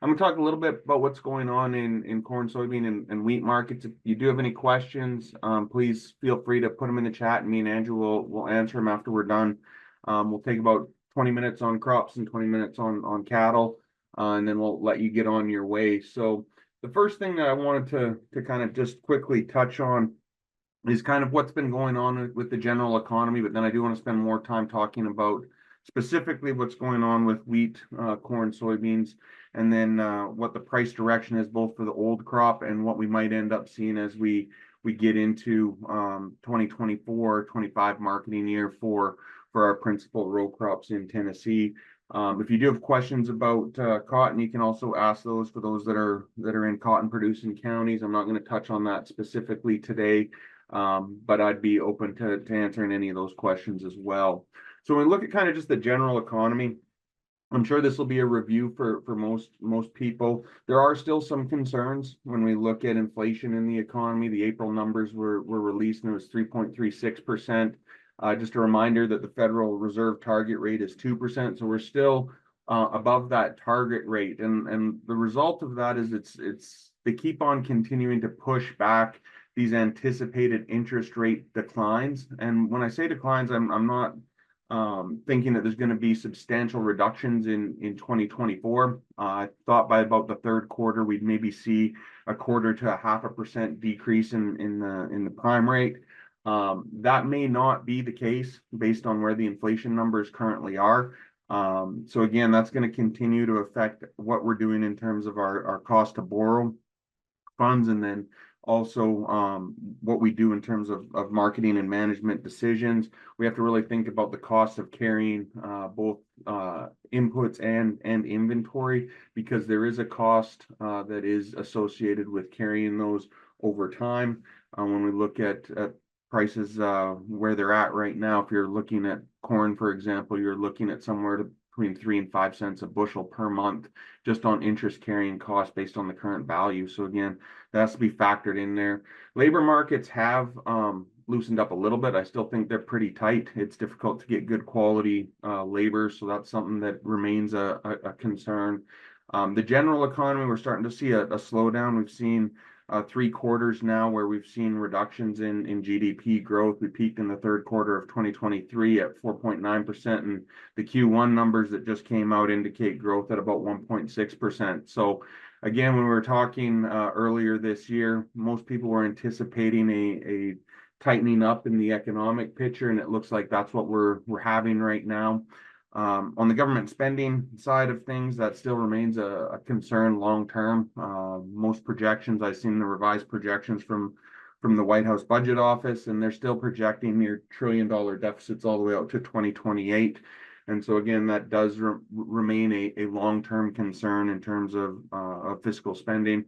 I'm gonna talk a little bit about what's going on in corn, soybean, and wheat markets. If you do have any questions, please feel free to put them in the chat, and me and Andrew will answer them after we're done. We'll take about 20 minutes on crops and 20 minutes on cattle, and then we'll let you get on your way. So the first thing that I wanted to kind of just quickly touch on is kind of what's been going on with the general economy, but then I do want to spend more time talking about specifically what's going on with wheat, corn, soybeans, and then what the price direction is both for the old crop and what we might end up seeing as we get into 2024-25 marketing year for our principal row crops in Tennessee. If you do have questions about cotton, you can also ask those for those that are in cotton producing counties. I'm not going to touch on that specifically today. But I'd be open to answering any of those questions as well. So when we look at kind of just the general economy, I'm sure this will be a review for most people. There are still some concerns when we look at inflation in the economy. The April numbers were released and it was 3.36%. Just a reminder that the Federal Reserve target rate is 2%. So we're still above that target rate. And the result of that is they keep on continuing to push back these anticipated interest rate declines. And when I say declines, I'm not thinking that there's going to be substantial reductions in 2024. I thought by about the third quarter, we'd maybe see a quarter to a 0.5% decrease in the prime rate. That may not be the case based on where the inflation numbers currently are. So again, that's going to continue to affect what we're doing in terms of our cost to borrow funds, and then also what we do in terms of marketing and management decisions. We have to really think about the cost of carrying both inputs and inventory, because there is a cost that is associated with carrying those over time. When we look at prices where they're at right now, if you're looking at corn, for example, you're looking at somewhere between 3 and 5 cents a bushel per month just on interest carrying costs based on the current value. So again, that has to be factored in there. Labor markets have loosened up a little bit. I still think they're pretty tight. It's difficult to get good quality labor, so that's something that remains a concern. The general economy, we're starting to see a slowdown. We've seen 3 quarters now where we've seen reductions in GDP growth. We peaked in the third quarter of 2023 at 4.9%, and the Q1 numbers that just came out indicate growth at about 1.6%. So again, when we were talking earlier this year, most people were anticipating a tightening up in the economic picture, and it looks like that's what we're having right now. On the government spending side of things, that still remains a concern long term. Most projections, I've seen the revised projections from the White House Budget Office, and they're still projecting near $1 trillion deficits all the way out to 2028. And so again, that does remain a long-term concern in terms of fiscal spending.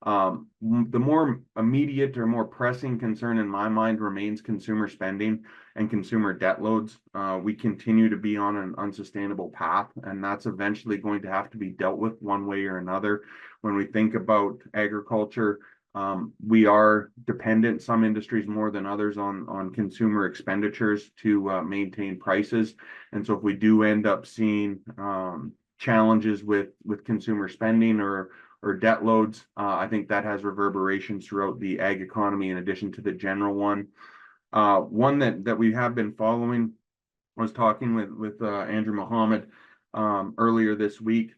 The more immediate or more pressing concern in my mind remains consumer spending and consumer debt loads. We continue to be on an unsustainable path, and that's eventually going to have to be dealt with one way or another. When we think about agriculture, we are dependent, some industries more than others, on consumer expenditures to maintain prices. And so if we do end up seeing challenges with consumer spending or debt loads, I think that has reverberations throughout the ag economy in addition to the general one. One that we have been following, was talking with Andrew Muhammad earlier this week.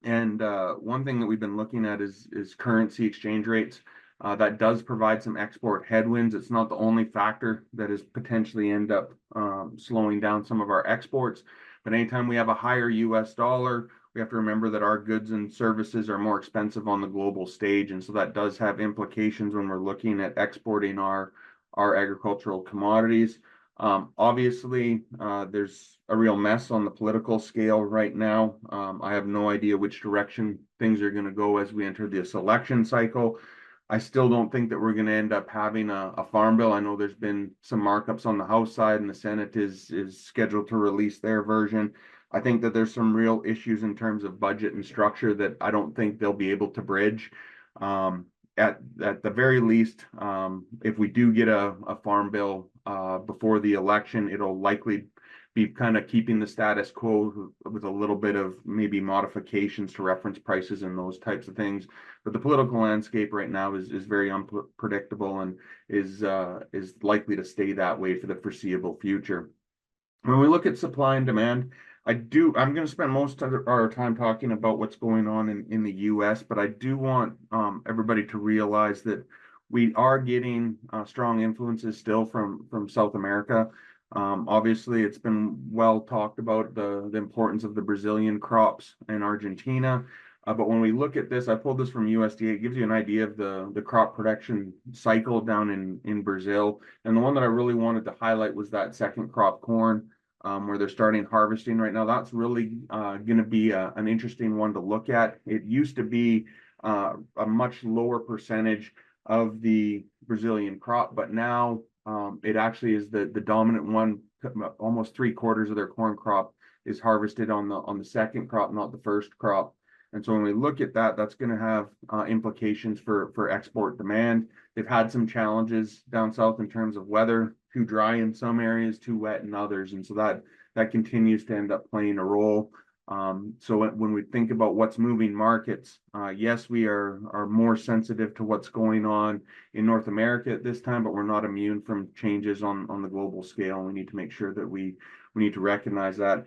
And one thing that we've been looking at is currency exchange rates. That does provide some export headwinds. It's not the only factor that is potentially end up slowing down some of our exports. But anytime we have a higher US dollar, we have to remember that our goods and services are more expensive on the global stage. And so that does have implications when we're looking at exporting our agricultural commodities. Obviously, there's a real mess on the political scale right now. I have no idea which direction things are going to go as we enter this election cycle. I still don't think that we're going to end up having a farm bill. I know there's been some markups on the House side, and the Senate is scheduled to release their version. I think that there's some real issues in terms of budget and structure that I don't think they'll be able to bridge. At the very least, if we do get a farm bill before the election, it'll likely be kind of keeping the status quo with a little bit of maybe modifications to reference prices and those types of things. But the political landscape right now is very unpredictable and is likely to stay that way for the foreseeable future. When we look at supply and demand, I'm going to spend most of our time talking about what's going on in the US, but I do want everybody to realize that we are getting strong influences still from South America. Obviously, it's been well talked about the importance of the Brazilian crops in Argentina. But when we look at this, I pulled this from USDA. It gives you an idea of the crop production cycle down in Brazil. And the one that I really wanted to highlight was that second crop corn, where they're starting harvesting right now. That's really going to be an interesting one to look at. It used to be a much lower percentage of the Brazilian crop, but now it actually is the dominant one. Almost 3/4 of their corn crop is harvested on the second crop, not the first crop. And so when we look at that, that's going to have implications for export demand. They've had some challenges down south in terms of weather, too dry in some areas, too wet in others. And so that continues to end up playing a role. So when we think about what's moving markets, yes, we are more sensitive to what's going on in North America at this time, but we're not immune from changes on the global scale. We need to make sure that we need to recognize that.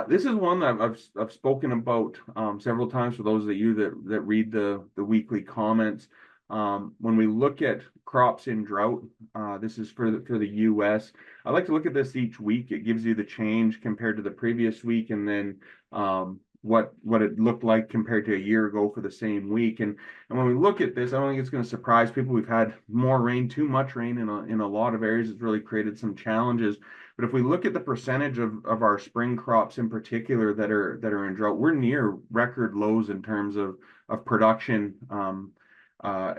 This is one that I've spoken about several times for those of you that read the weekly comments. When we look at crops in drought, this is for the U.S. I like to look at this each week. It gives you the change compared to the previous week, and then what it looked like compared to a year ago for the same week. And when we look at this, I don't think it's going to surprise people. We've had more rain, too much rain in a lot of areas. It's really created some challenges. But if we look at the percentage of our spring crops in particular that are in drought, we're near record lows in terms of production.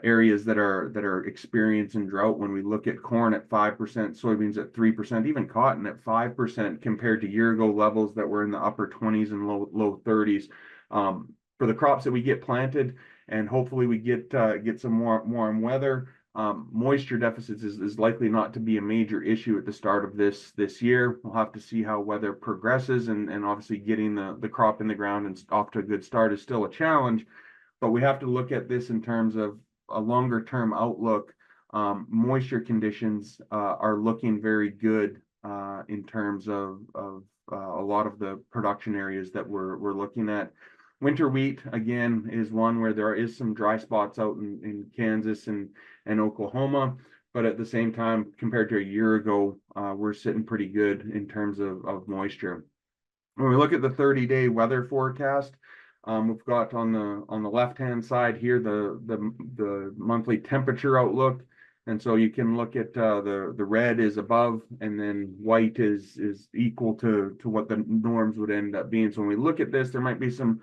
Areas that are experiencing drought. When we look at corn at 5%, soybeans at 3%, even cotton at 5% compared to year ago levels that were in the upper 20s and low 30s. For the crops that we get planted, and hopefully we get some more warm weather, moisture deficits is likely not to be a major issue at the start of this year. We'll have to see how weather progresses, and obviously getting the crop in the ground and off to a good start is still a challenge. But we have to look at this in terms of a longer term outlook. Moisture conditions are looking very good in terms of a lot of the production areas that we're looking at. Winter wheat, again, is one where there is some dry spots out in Kansas and Oklahoma. But at the same time, compared to a year ago, we're sitting pretty good in terms of moisture. When we look at the 30-day weather forecast, we've got on the left-hand side here the monthly temperature outlook, and so you can look at the red is above, and then white is equal to what the norms would end up being. So when we look at this, there might be some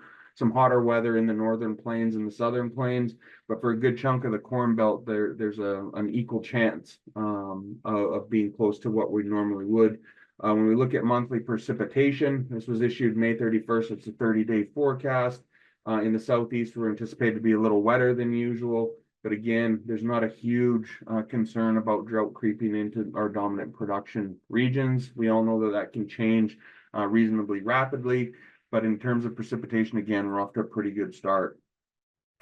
hotter weather in the northern plains and the southern plains, but for a good chunk of the Corn Belt, there's an equal chance of being close to what we normally would. When we look at monthly precipitation, this was issued May 31st. It's a 30-day forecast. In the southeast, we're anticipated to be a little wetter than usual. But again, there's not a huge concern about drought creeping into our dominant production regions. We all know that can change reasonably rapidly. But in terms of precipitation, again, we're off to a pretty good start.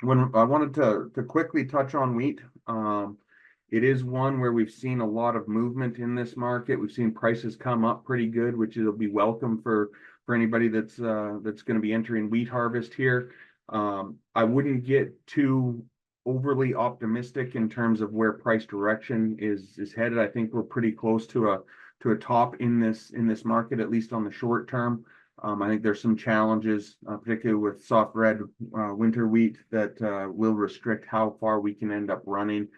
When I wanted to quickly touch on wheat, it is one where we've seen a lot of movement in this market. We've seen prices come up pretty good, which will be welcome for anybody that's going to be entering wheat harvest here. I wouldn't get too overly optimistic in terms of where price direction is headed. I think we're pretty close to a top in this market, at least on the short term. I think there's some challenges, particularly with soft red winter wheat, that will restrict how far we can end up running.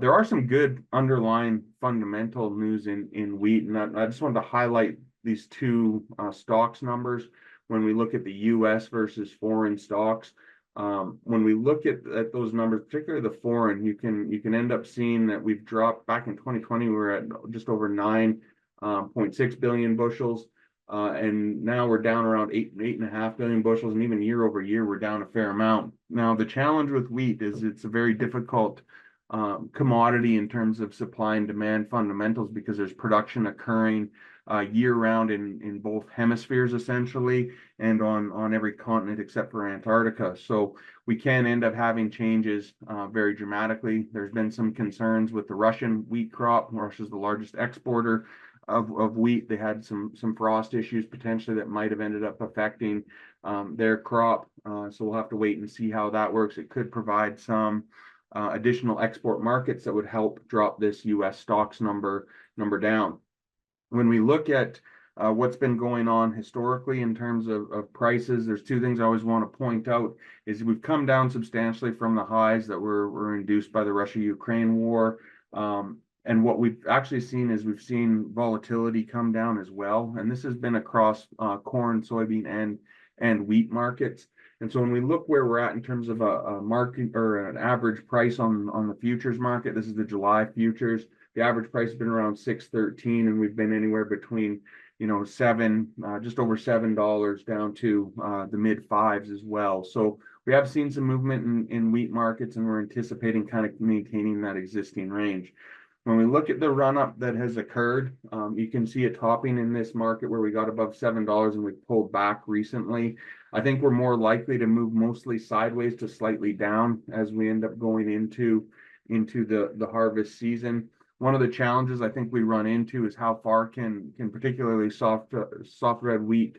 There are some good underlying fundamental news in wheat, and I just wanted to highlight these two stocks numbers when we look at the U.S. versus foreign stocks. When we look at those numbers, particularly the foreign, you can end up seeing that we've dropped. Back in 2020, we were at just over 9.6 billion bushels. And now we're down around 8.5 billion bushels, and even year over year, we're down a fair amount. Now, the challenge with wheat is it's a very difficult commodity in terms of supply and demand fundamentals, because there's production occurring year round in both hemispheres essentially, and on every continent except for Antarctica. So we can end up having changes very dramatically. There's been some concerns with the Russian wheat crop. Russia's the largest exporter of wheat. They had some frost issues potentially that might have ended up affecting their crop. So we'll have to wait and see how that works. It could provide some additional export markets that would help drop this U.S. stocks number down. When we look at what's been going on historically in terms of prices, there's two things I always want to point out. Is we've come down substantially from the highs that were induced by the Russia-Ukraine war. And what we've actually seen is we've seen volatility come down as well. And this has been across corn, soybean, and wheat markets. And so when we look where we're at in terms of a market or an average price on the futures market, this is the July futures. The average price has been around 6.13, and we've been anywhere between, just over $7 down to the mid fives as well. So we have seen some movement in wheat markets, and we're anticipating kind of maintaining that existing range. When we look at the run up that has occurred, you can see it topping in this market where we got above $7 and we pulled back recently. I think we're more likely to move mostly sideways to slightly down as we end up going into the harvest season. One of the challenges I think we run into is how far can particularly soft red wheat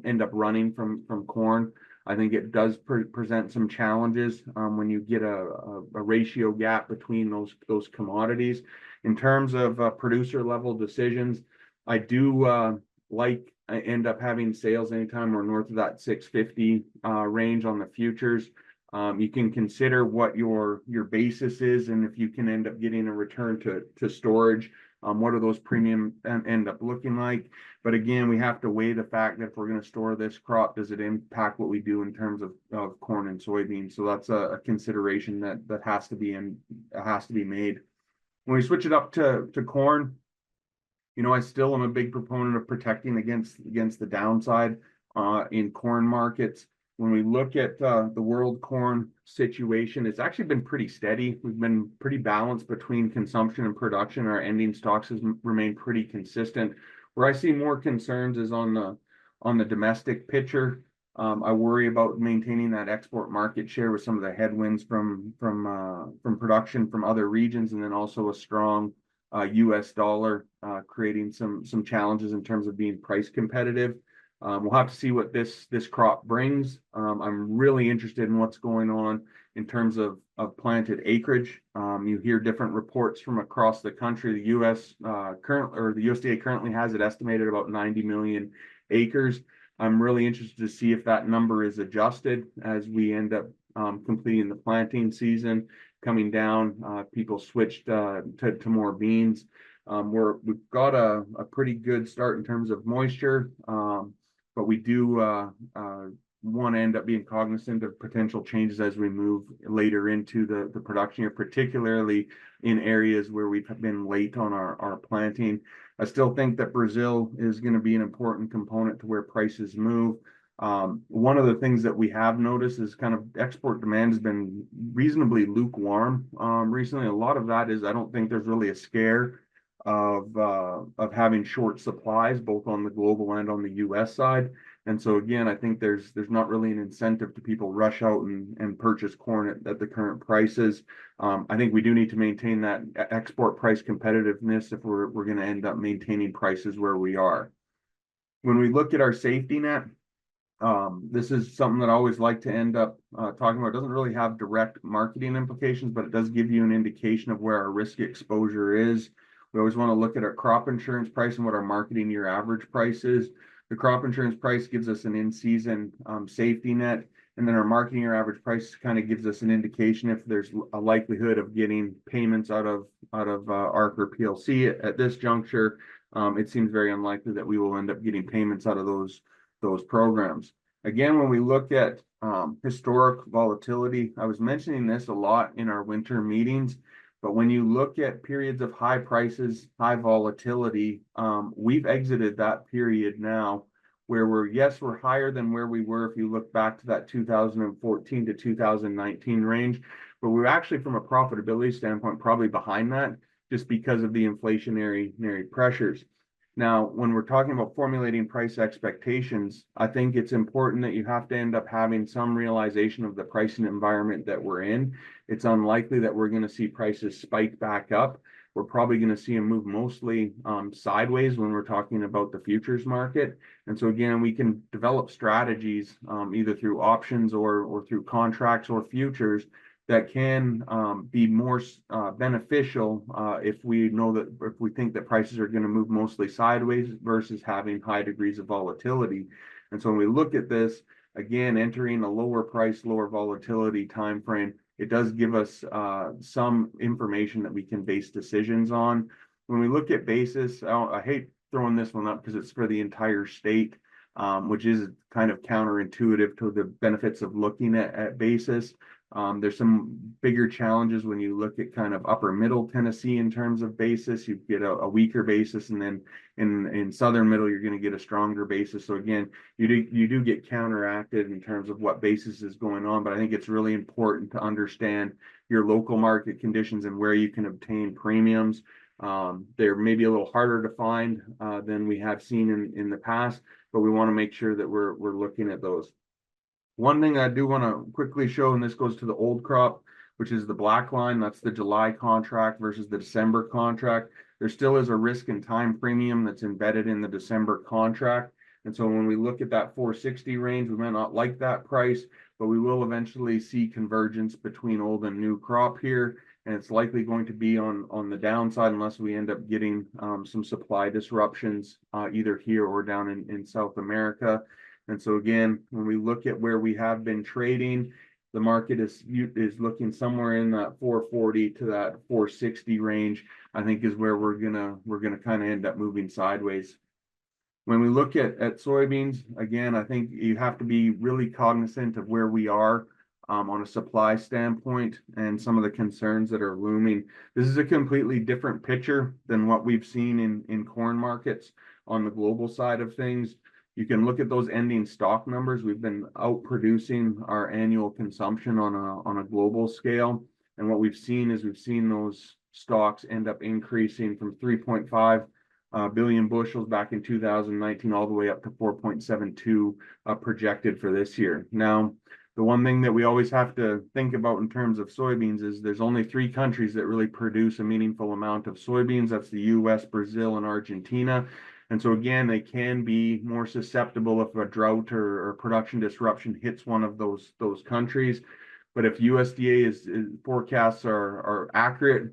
end up running from corn. I think it does present some challenges when you get a ratio gap between those commodities. In terms of producer level decisions, I do I end up having sales anytime we're north of that 650 range on the futures. You can consider what your basis is, and if you can end up getting a return to storage, what are those premium end up looking like? But again, we have to weigh the fact that if we're going to store this crop, does it impact what we do in terms of corn and soybeans? So that's a consideration that has to be made. When we switch it up to corn, I still am a big proponent of protecting against the downside in corn markets. When we look at the world corn situation, it's actually been pretty steady. We've been pretty balanced between consumption and production. Our ending stocks has remained pretty consistent. Where I see more concerns is on the domestic picture. I worry about maintaining that export market share with some of the headwinds from production from other regions, and then also a strong U.S. dollar creating some challenges in terms of being price competitive. We'll have to see what this crop brings. I'm really interested in what's going on in terms of planted acreage. You hear different reports from across the country. The the USDA currently has it estimated about 90 million acres. I'm really interested to see if that number is adjusted as we end up completing the planting season, coming down. People switched to more beans. We've got a pretty good start in terms of moisture. But we do want to end up being cognizant of potential changes as we move later into the production year, particularly in areas where we've been late on our planting. I still think that Brazil is going to be an important component to where prices move. One of the things that we have noticed is kind of export demand has been reasonably lukewarm recently. A lot of that is I don't think there's really a scare of having short supplies both on the global and on the U.S. side. And so again, I think there's not really an incentive to people rush out and purchase corn at the current prices. I think we do need to maintain that export price competitiveness if we're going to end up maintaining prices where we are. When we look at our safety net, this is something that I always like to end up talking about. It doesn't really have direct marketing implications, but it does give you an indication of where our risk exposure is. We always want to look at our crop insurance price and what our marketing year average price is. The crop insurance price gives us an in-season safety net, and then our marketing year average price kind of gives us an indication if there's a likelihood of getting payments out of ARC or PLC at this juncture. It seems very unlikely that we will end up getting payments out of those programs. Again, when we look at historic volatility, I was mentioning this a lot in our winter meetings. But when you look at periods of high prices, high volatility, we've exited that period now where we're higher than where we were if you look back to that 2014 to 2019 range. But we're actually, from a profitability standpoint, probably behind that just because of the inflationary pressures. Now, when we're talking about formulating price expectations, I think it's important that you have to end up having some realization of the pricing environment that we're in. It's unlikely that we're going to see prices spike back up. We're probably going to see them move mostly sideways when we're talking about the futures market. And so again, we can develop strategies either through options or through contracts or futures that can be more beneficial if we know that if we think that prices are going to move mostly sideways versus having high degrees of volatility. And so when we look at this, again, entering a lower price, lower volatility time frame, it does give us some information that we can base decisions on. When we look at basis, I hate throwing this one up because it's for the entire state, which is kind of counterintuitive to the benefits of looking at basis. There's some bigger challenges when you look at kind of upper middle Tennessee in terms of basis. You get a weaker basis, and then in southern middle, you're going to get a stronger basis. So again, you do get counteracted in terms of what basis is going on. But I think it's really important to understand your local market conditions and where you can obtain premiums. They're maybe a little harder to find than we have seen in the past, but we want to make sure that we're looking at those. One thing I do want to quickly show, and this goes to the old crop, which is the black line. That's the July contract versus the December contract. There still is a risk and time premium that's embedded in the December contract. And so when we look at that 460 range, we might not like that price, but we will eventually see convergence between old and new crop here. And it's likely going to be on the downside unless we end up getting some supply disruptions either here or down in South America. And so again, when we look at where we have been trading, the market is looking somewhere in that 440 to that 460 range, I think is where we're gonna kind of end up moving sideways. When we look at soybeans, again, I think you have to be really cognizant of where we are on a supply standpoint and some of the concerns that are looming. This is a completely different picture than what we've seen in corn markets on the global side of things. You can look at those ending stock numbers. We've been outproducing our annual consumption on a global scale. And what we've seen is those stocks end up increasing from 3.5 billion bushels back in 2019 all the way up to 4.72 projected for this year. Now, the one thing that we always have to think about in terms of soybeans is there's only 3 countries that really produce a meaningful amount of soybeans. That's the US, Brazil, and Argentina. And so again, they can be more susceptible if a drought or production disruption hits one of those countries. But if USDA forecasts are accurate,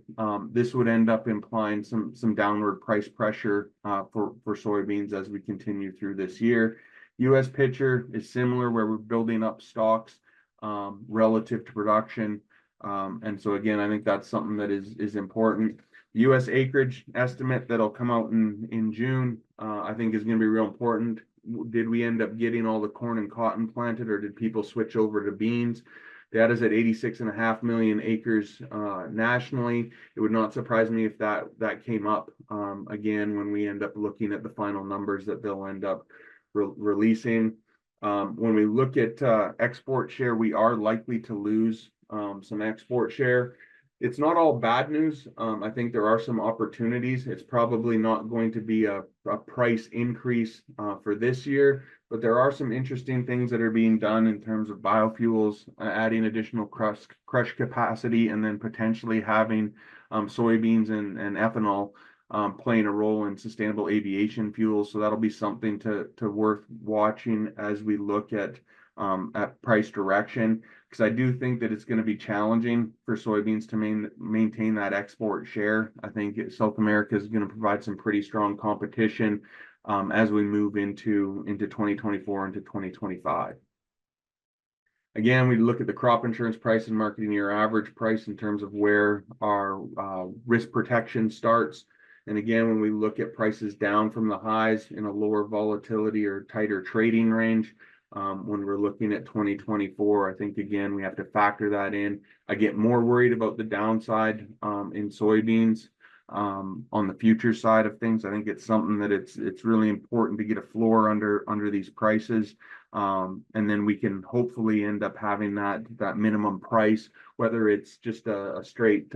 this would end up implying some downward price pressure for soybeans as we continue through this year. US picture is similar, where we're building up stocks relative to production. And so again, I think that's something that is important. US acreage estimate that'll come out in June, I think is going to be real important. Did we end up getting all the corn and cotton planted, or did people switch over to beans? That is at 86.5 million acres nationally. It would not surprise me if that came up again when we end up looking at the final numbers that they'll end up releasing. When we look at export share, we are likely to lose some export share. It's not all bad news. I think there are some opportunities. It's probably not going to be a price increase for this year, but there are some interesting things that are being done in terms of biofuels, adding additional crush capacity, and then potentially having soybeans and ethanol playing a role in sustainable aviation fuel. So that'll be something to worth watching as we look at price direction, because I do think that it's going to be challenging for soybeans to maintain that export share. I think South America is going to provide some pretty strong competition as we move into 2024 into 2025. Again, we look at the crop insurance price and marketing year average price in terms of where our risk protection starts. And again, when we look at prices down from the highs in a lower volatility or tighter trading range, when we're looking at 2024, I think, again, we have to factor that in. I get more worried about the downside in soybeans on the future side of things. I think it's something that it's really important to get a floor under these prices. And then we can hopefully end up having that minimum price, whether it's just a straight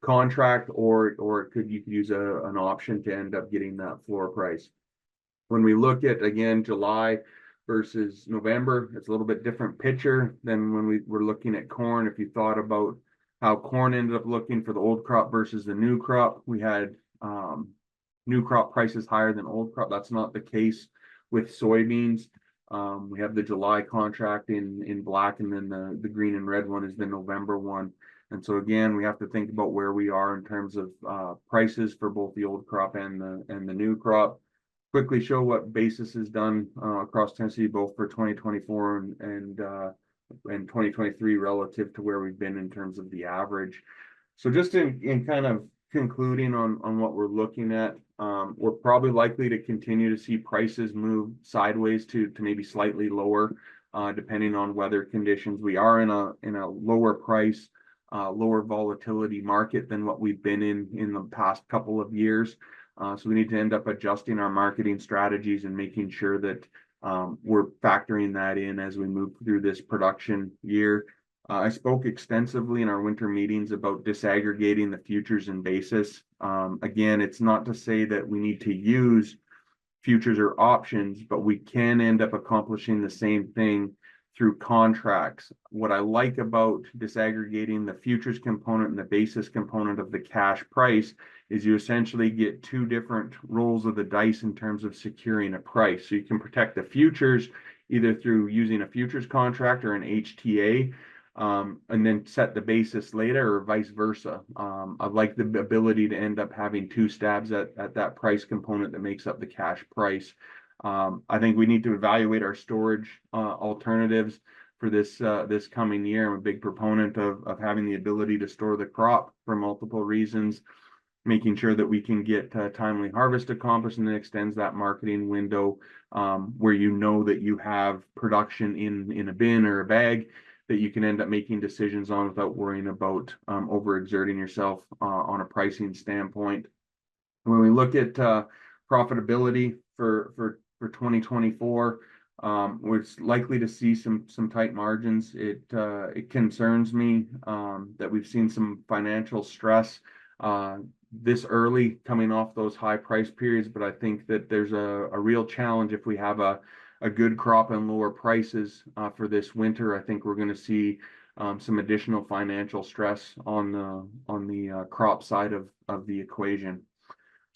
contract, or you could use an option to end up getting that floor price. When we look at, again, July versus November, it's a little bit different picture than when we were looking at corn. If you thought about how corn ended up looking for the old crop versus the new crop, we had new crop prices higher than old crop. That's not the case with soybeans. We have the July contract in black, and then the green and red one is the November one. And so again, we have to think about where we are in terms of prices for both the old crop and the new crop. Quickly show what basis is done across Tennessee, both for 2024 and 2023 relative to where we've been in terms of the average. So just in kind of concluding on what we're looking at, we're probably likely to continue to see prices move sideways to maybe slightly lower, depending on weather conditions. We are in a lower price, lower volatility market than what we've been in the past couple of years. So we need to end up adjusting our marketing strategies and making sure that we're factoring that in as we move through this production year. I spoke extensively in our winter meetings about disaggregating the futures and basis. Again, it's not to say that we need to use futures or options, but we can end up accomplishing the same thing through contracts. What I like about disaggregating the futures component and the basis component of the cash price is you essentially get two different rolls of the dice in terms of securing a price. So you can protect the futures either through using a futures contract or an HTA, and then set the basis later, or vice versa. I like the ability to end up having two stabs at that price component that makes up the cash price. I think we need to evaluate our storage alternatives for this coming year. I'm a big proponent of having the ability to store the crop for multiple reasons, making sure that we can get timely harvest accomplished, and then extends that marketing window where you know that you have production in a bin or a bag that you can end up making decisions on without worrying about overexerting yourself on a pricing standpoint. When we look at profitability for 2024, we're likely to see some tight margins. It concerns me that we've seen some financial stress this early coming off those high price periods, but I think that there's a real challenge if we have a good crop and lower prices for this winter. I think we're going to see some additional financial stress on the crop side of the equation.